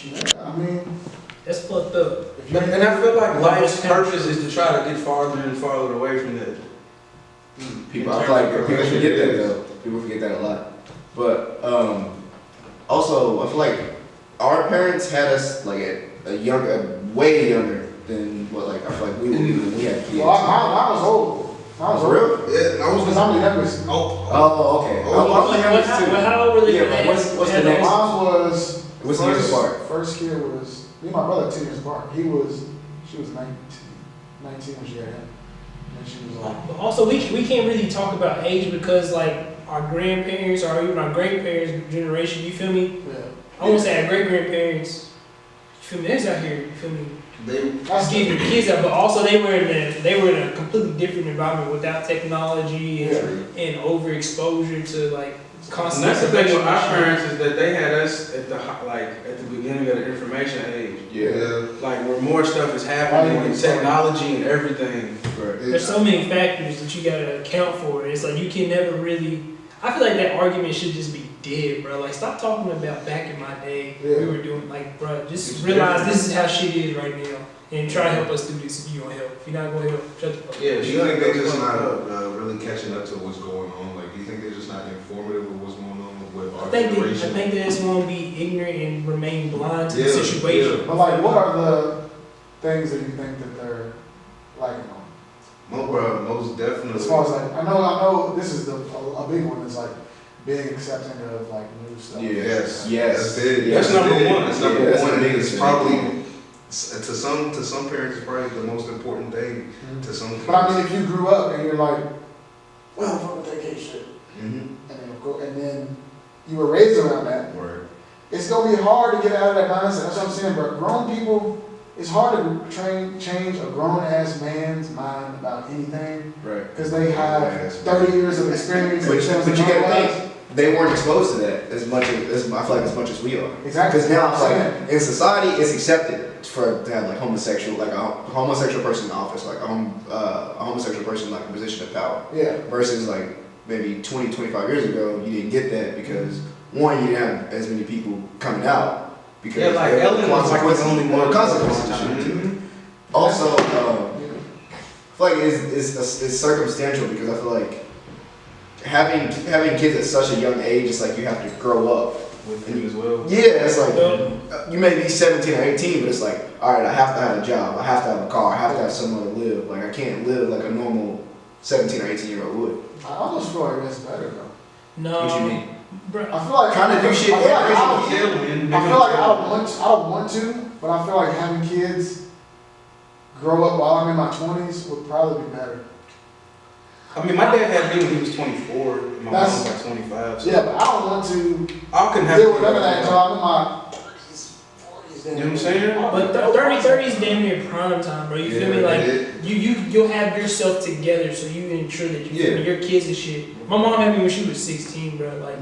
Yeah, I mean, That's fucked up. And I feel like life's purpose is to try to get farther and farther away from that. People, I feel like people forget that though. People forget that a lot. But also, I feel like our parents had us like at way younger than what like I feel like we were when we had kids. well, I was old. I was For old. real? Yeah, I was Because I'm the youngest. Oh, okay. I'm the youngest too. How old were they? Yeah, but what's the next? Mine was. What's the years apart? First kid was, me and my brother 2 years apart. She was 19 when she had him. And she was like, But also, we can't really talk about age because like our grandparents or even our great parents generation. You feel me? yeah. I won't say our great grandparents. You feel me? They're out here. You feel me? That's Getting kids out, but also they were in a completely different environment without technology and overexposure to like And constant. that's the thing with our information. parents is that they had us at the beginning of the information age. Yeah. Like where more stuff is happening and technology and everything. Right. There's so many factors that you gotta account for. It's like you can never really. I feel like that argument should just be dead, bro. Like stop talking about back in my day. Yeah. We were doing like, bro. Just It's realize different. this is how shit is right now, and try to help us do this. If you gonna help, if you're not gonna help, shut the fuck up. Yeah, Do you think they're just not really catching up to what's going on? Like, do you think they're just not informative of what's going on with our generation? I think they just want to be ignorant and remain blind to the Yeah, situation. But like, what are the things that you think that they're lacking on? Most definitely. As far as like, I know this is a big one. Is like being accepting of like new stuff. Yes. Yes. That's it. That's number one. That's number Yeah, that's one. the biggest It's thing. probably to some parents, it's probably the most important thing. Mhm. To some kids. But I mean, if you grew up and you're like, well, fuck with that gay shit, Mm-hmm. and then you were raised around that, Right. it's gonna be hard to get out of that mindset. That's what I'm saying, bro. Grown people, it's hard to change a grown ass man's mind about anything Right. because they have 30 years of experience. But and you gotta knowledge. think, they weren't exposed to that as much as I feel like as much as we are. Exactly. Because now, That's what I'm saying. like in society, it's accepted to have like a homosexual person in office, like a homosexual person in like a position of power. Yeah. Versus like maybe 20, 25 years ago, you didn't get that because one, you didn't have as many people coming out because Yeah, like there were Ellen was like the only there were one. consequences to shit too. Mhm. Also, I feel like it's circumstantial because I feel like having kids at such a young age, it's like you have to grow up. With you as well. Yeah, it's like Well, you may be 17 or 18, but it's like, all right, I have to have a job, I have to have a car, I have to have somewhere to live. Like I can't live like a normal 17 or 18-year-old would. I almost feel like that's better though. no. What you mean? Bro, I feel like Trying to do shit I feel like every I don't- Tailwind, I feel like I don't want to, but I feel like having kids grow up while I'm in my 20s would probably be better. I mean, my dad had me when he was 24. And my mom was like 25. So Yeah, but I don't want to I couldn't have. deal with none of that until I'm in my 30s, 40s. You know what I'm saying? but 30 is damn near prime time, bro. You feel me? Like you'll have yourself together, so you ensure that you feel me, your kids and shit. My mom had me when she was 16, bro. Like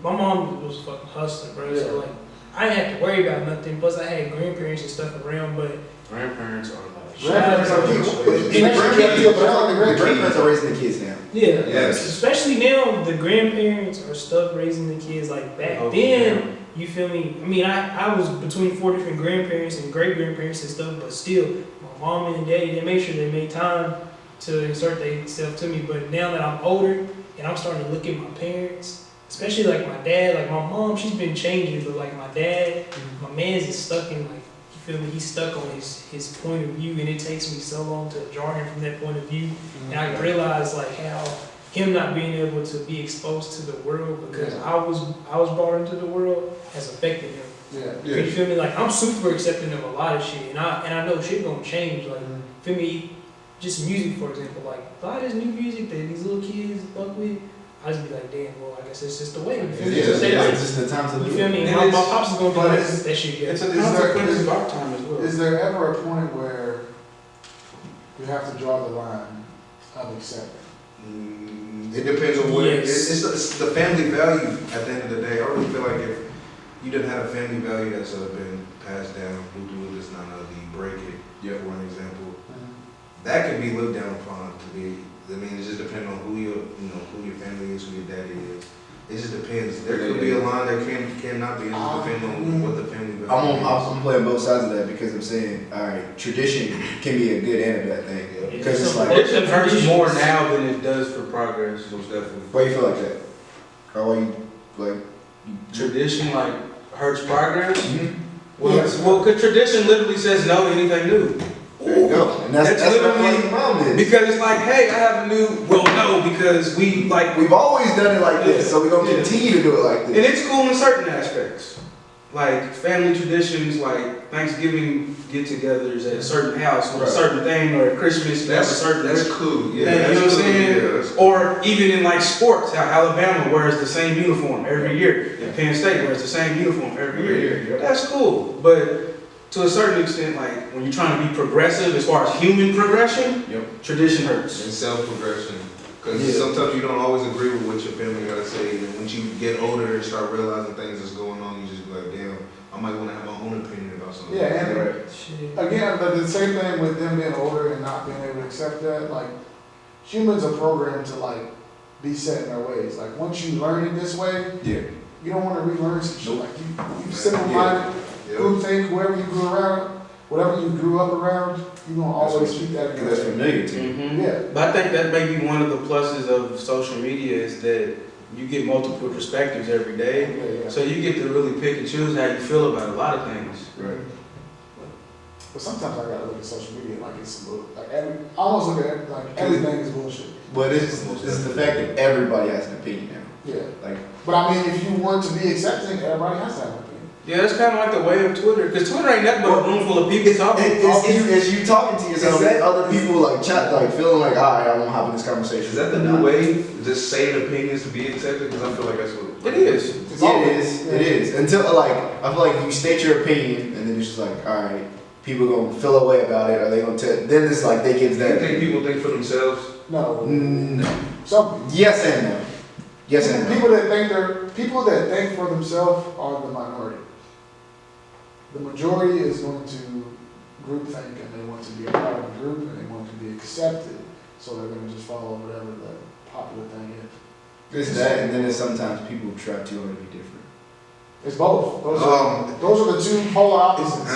my mom was fucking hustling, bro. Yeah. So like I didn't have to worry about nothing. Plus I had grandparents and stuff around, but Grandparents are like. Grandparents are The huge. grandparents are raising the kids now. yeah, Yes. especially now the grandparents are stuck raising the kids. Like back Oh, then, you feel me? I mean, I was between 4 different grandparents and great grandparents and stuff, but still, my mom and daddy they made sure they made time to insert themselves to me. But now that I'm older and I'm starting to look at my parents, especially like my dad, like my mom, she's been changing, but like my dad, my man's is stuck in like. You feel me? He's stuck on his point of view, and it takes me so long to jar him from that point of view. And I realized like how him not being able to be exposed to the world because I was brought into the world has affected him. Yeah. You feel me? Like I'm super accepting of a lot of shit, and I know shit gonna change. Like feel me? Just music, for example. Like a lot of this new music that these little kids fuck with, I just be like, damn, well, I guess it's just the way. You feel me? It's It's just that- just the time to you do feel it. me? And My it's- pops is gonna be but like it's- that shit. Yeah. It's a there- consequence of our time as well. Is there ever a point where you have to draw the line of accepting? It depends on what Yes. it's the family value at the end of the day. I really feel like if you didn't have a family value that's been passed down, who do this, none of the break it, for an example, that can be looked down upon to be. I mean, it just depends on who your family is, who your daddy is. It just depends. There could be a line that cannot be. It just depends on what the family value I'm playing both sides of that because I'm saying, all right, tradition can be a good and a bad thing. Because it's like, Tradition hurts more now than it does for progress. Most definitely. why you feel like that? Or why you like? Tradition like hurts progress. Mm-hmm. Well, because tradition literally says no to anything new. There you go. And that's what I feel like the problem is. Because it's like, hey, I have a new. Well, no, because we've always done it like this, so we're gonna continue to do it like and this. it's cool in certain aspects, like family traditions, like Thanksgiving get-togethers at a certain house on a certain thing, or at Christmas you have a certain That's cool. Yeah, thing, you know what I'm saying? Yeah, that's cool. Or even in like sports, how Alabama wears the same uniform every year, and Penn State wears the same uniform every year. That's cool, but to a certain extent, like when you're trying to be progressive as far as human progression, tradition hurts. And self-progression. Because sometimes you don't always agree with what your family gotta say, and once you get older and start realizing things that's going on, you just be like, damn, I might want to have my own opinion about something. Yeah, and Shit. again, but the same thing with them being older and not being able to accept that, like, humans are programmed to, like, be set in their ways. Like, once you learn it this way, you don't want to relearn some shit. Like, you simple-minded, who think whoever you grew around, whatever you grew up around, you're going to always keep that in Because your that's head. familiar to you. Yeah. But I think that may be one of the pluses of social media is that you get multiple perspectives every day. Yeah. So you get to really pick and choose how you feel about a lot of things. Right. But sometimes I gotta look at social media like it's some bull. Like I almost look at it like everything is bullshit. But it's the fact that everybody has an opinion now. Yeah. Like, But I mean, if you want to be accepting, everybody has to have an opinion. Yeah, it's kind of like the way of Twitter, because Twitter ain't nothing but a room full of people talking. It's you talking to yourself, and other people like chat, like feeling like, all right, I want to hop in this conversation. Is that the new way? Just saying opinions to be accepted? Because I feel like that's what It is. Yeah, it is. It is. Until like, I feel like you state your opinion, and then it's just like, all right, people gonna feel away about it, or they gonna tell. Then it's like they give Do that. you think people think for themselves? No. No. Some Yes and no. Yes and no. people that think for themselves are the minority. The majority is going to groupthink and they want to be a part of a group and they want to be accepted. So they're going to just follow whatever the popular thing is. It's that, and then there's sometimes people try too hard to be different. It's both. Those are the two polar opposites.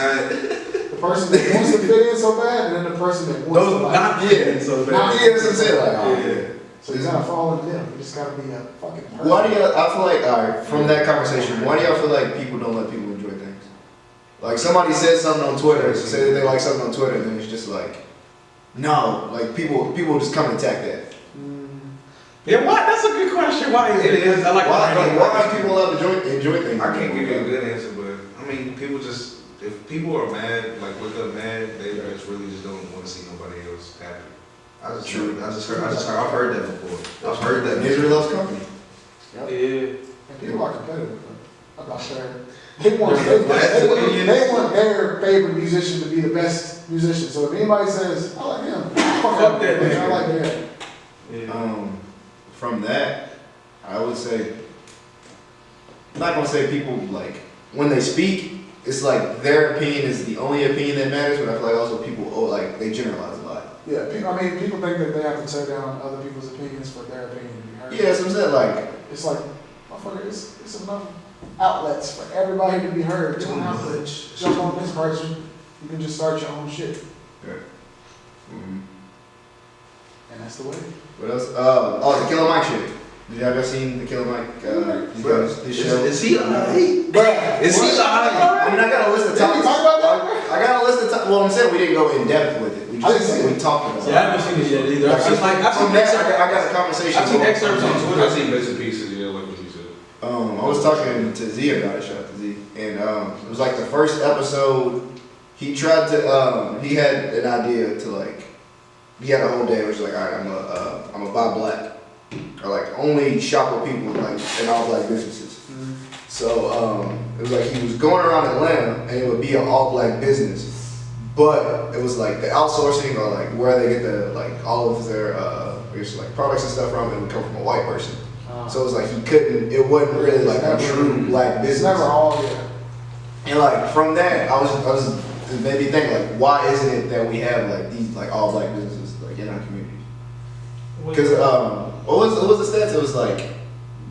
The person that wants to fit in so bad, and then the person that wants to like. Not getting so bad. Not Yeah, that's what I'm saying. Like, oh, Yeah. So you gotta fall into them. You just gotta be a fucking person. why do y'all? I feel like, all right, from that conversation, why do y'all feel like people don't let people enjoy things? Like somebody said something on Twitter, say that they like something on Twitter, and then it's just like, no, like people just come and attack that. Yeah, why? That's a good question. Why is it? I like Why are people allowed to enjoy things? I can't give you a good answer, but I mean, people just, if people are mad, like wake up mad, they just really just don't want to see nobody else happy. I've heard that before. I've heard that. Misery loves company. Yep. Yeah. And people are competitive about their. They want their favorite musician to be the best musician. So if anybody says, I like him, fuck that nigga. I like that. Yeah. From that, I would say, I'm not gonna say people like when they speak, it's like their opinion is the only opinion that matters. But I feel like also people like they generalize a lot. Yeah, people think that they have to tear down other people's opinions for their opinion to be heard. Yeah, that's what I'm saying. Like, It's like, motherfucker, it's enough outlets for everybody to be heard. You don't have to jump on this person. You can just start your own shit. And that's the way. what else? The Killer Mike shit. Did y'all ever seen the Killer Mike? His show. Is he alright? Bruh, Is he alright? I mean, I got a list of Did we topics. talk about that? I got a list of topics. Well, I'm saying we didn't go in depth with it. We I didn't just see it. we talked about See, it. I haven't seen it yet either. I've seen From excerpts. that, I got a conversation. I've seen excerpts on Twitter. I've seen bits and pieces, yeah, like what you said. I was talking to Z about it, shout out to Z, and it was like the first episode. He tried to, he had an idea to like, he had a whole day. It was like, all right, I'm a buy black, or like only shop with people like in all black businesses. So it was like he was going around Atlanta, and it would be an all black business, but it was like the outsourcing or like where they get the like all of their I guess like products and stuff from. It would come from a white person. So it was like he couldn't, it wasn't really like a true black It's business. never all, yeah. And like from that, I was it made me think like, why isn't it that we have like these like all black businesses like in our communities? Because what was the stats? It was like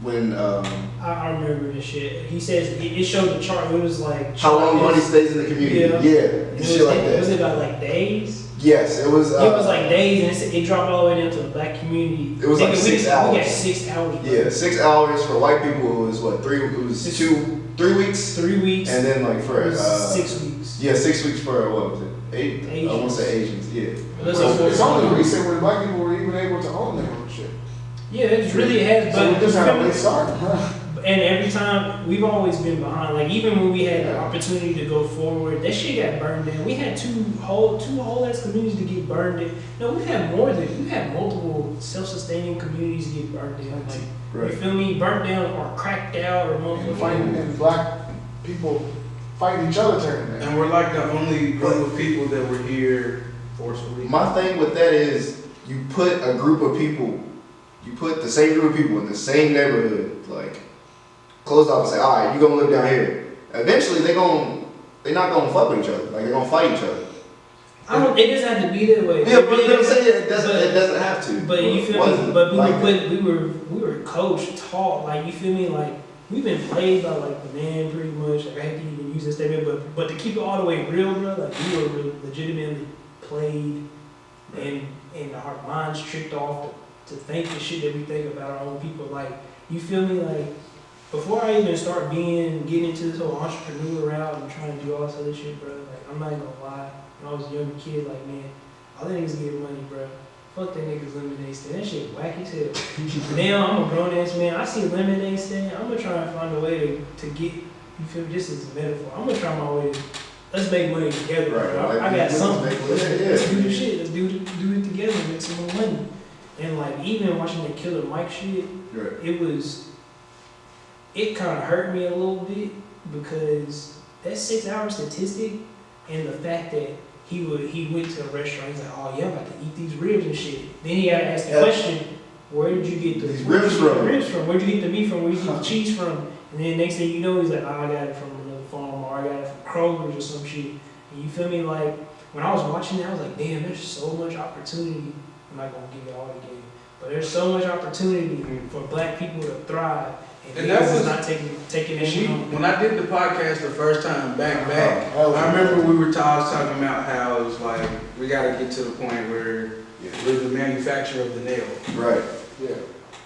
when I remember this shit. He says it showed the chart. It was like how long money stays in the community. Yeah. Shit like that. Was it about like days? Yes, it was. It was like days, and it dropped all the way down to the black community. It was like 6 hours. We got 6 hours. Bro. Yeah, 6 hours for white people. It was what 3? It was 3 weeks. 3 weeks. And then like for 6 weeks. Yeah, 6 weeks for what was it? 8? Asians. I want to say Asians. Yeah. It's only recent when black people were even able to own their own shit. Yeah, it really has. So we But just had a late start. and every time we've always been behind. Like even when we had the opportunity to go forward, that shit got burned down. We had two whole ass communities to get burned down. No, we've had multiple self-sustaining communities get burned down. Like you feel me? Burnt down or cracked out or motherfucking. Fighting and black people fighting each other turning down. And we're like the only group of people that were here forcefully. My thing with that is you put a group of people, you put the same group of people in the same neighborhood, like close off and say, all right, you gonna live down here. Eventually they're not gonna fuck with each other. Like they're gonna fight each other. It doesn't have to be that way. Yeah, but I'm saying it doesn't have to. But you feel me? But like we were coached, taught, like you feel me? Like we've been played by like the man pretty much. Like I hate to even use this statement, but to keep it all the way real, bro, like we were legitimately played and our minds tricked off to think the shit that we think about our own people. Like you feel me? Like before I even start getting into this whole entrepreneur route and trying to do all this other shit, bro, like I'm not gonna lie. When I was a young kid, like man, all the niggas get money, bro. Fuck that niggas lemonade stand. That shit whack as hell. Now I'm a grown ass man. I see a lemonade stand. I'm gonna try and find a way to get. You feel me? This is a metaphor. I'm gonna try my way to. Let's make money together, right, bro. like, I got something. Let's do the yeah. shit. Let's do it together and make some more money. And like even watching the Killer Mike shit, right. It kind of hurt me a little bit because that 6 hour statistic and the fact that he went to a restaurant, he's like, oh yeah, I'm about to eat these ribs and shit. Then he got to ask the question, where did you get these ribs from? Where'd you get the meat from? Where'd you get the cheese from? And then next thing you know, he's like, oh, I got it from another farm, or I got it from Kroger's or some shit. And you feel me? Like when I was watching that, I was like, damn, there's so much opportunity. I'm not gonna give it all again, but there's so much opportunity for black people to thrive. And that was not taking that shit on. When I did the podcast the first time back, I remember I was talking about how it was like we got to get to the point where we're the manufacturer of the nail. Right. Yeah.